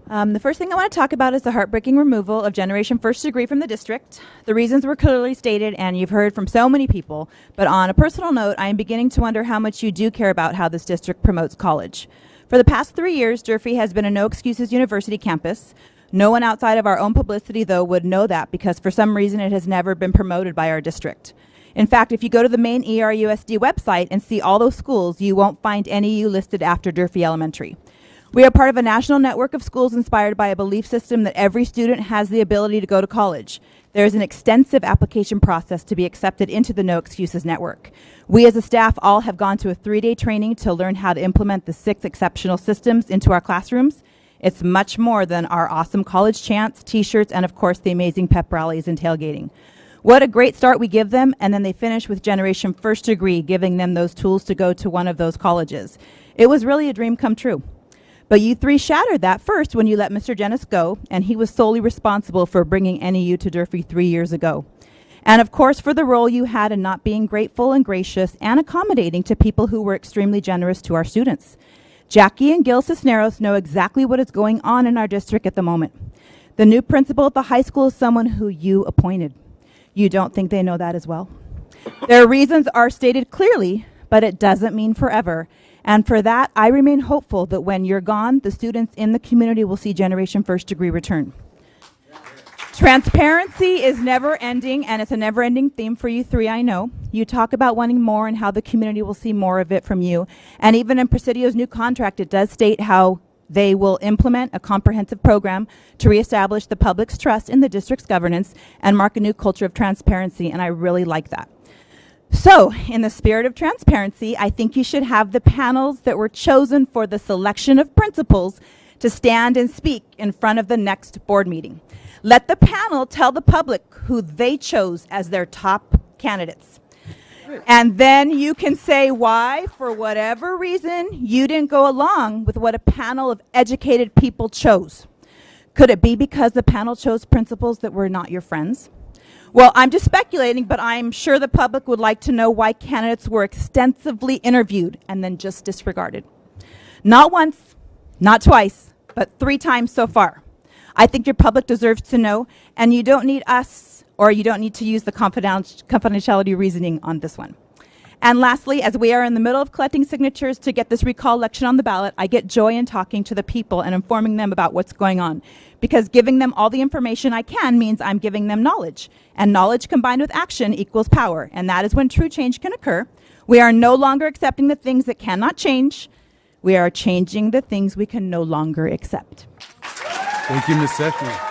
The first thing I want to talk about is the heartbreaking removal of Generation First Degree from the district. The reasons were clearly stated, and you've heard from so many people. But on a personal note, I am beginning to wonder how much you do care about how this district promotes college. For the past 3 years, Durfee has been a no-excuses university campus. No one outside of our own publicity, though, would know that because for some reason it has never been promoted by our district. In fact, if you go to the main ERUSD website and see all those schools, you won't find any NEU listed after Durfee Elementary. We are part of a national network of schools inspired by a belief system that every student has the ability to go to college. There is an extensive application process to be accepted into the No Excuses Network. We as a staff all have gone to a 3-day training to learn how to implement the 6 exceptional systems into our classrooms. It's much more than our awesome college chants, t-shirts, and of course the amazing pep rallies and tailgating. What a great start we give them, and then they finish with Generation First Degree, giving them those tools to go to one of those colleges. It was really a dream come true. But you 3 shattered that first when you let Mr. Jennis go, and he was solely responsible for bringing NEU to Durfee 3 years ago. And of course for the role you had in not being grateful and gracious and accommodating to people who were extremely generous to our students. Jackie and Gil Cisneros know exactly what is going on in our district at the moment. The new principal at the high school is someone who you appointed. You don't think they know that as well? Their reasons are stated clearly, but it doesn't mean forever. And for that, I remain hopeful that when you're gone, the students in the community will see Generation First Degree return. Transparency is never ending, and it's a never ending theme for you 3, I know. You talk about wanting more and how the community will see more of it from you. And even in Presidio's new contract, it does state how they will implement a comprehensive program to reestablish the public's trust in the district's governance and mark a new culture of transparency, and I really like that. So, in the spirit of transparency, I think you should have the panels that were chosen for the selection of principals to stand and speak in front of the next board meeting. Let the panel tell the public who they chose as their top candidates. And then you can say why, for whatever reason, you didn't go along with what a panel of educated people chose. Could it be because the panel chose principals that were not your friends? Well, I'm just speculating, but I'm sure the public would like to know why candidates were extensively interviewed and then just disregarded. Not once, not twice, but 3 times so far. I think your public deserves to know, and you don't need us, or you don't need to use the confidentiality reasoning on this one. And lastly, as we are in the middle of collecting signatures to get this recall election on the ballot, I get joy in talking to the people and informing them about what's going on. Because giving them all the information I can means I'm giving them knowledge. And knowledge combined with action equals power. And that is when true change can occur. We are no longer accepting the things that cannot change. We are changing the things we can no longer accept. Thank you, Ms. Sethman.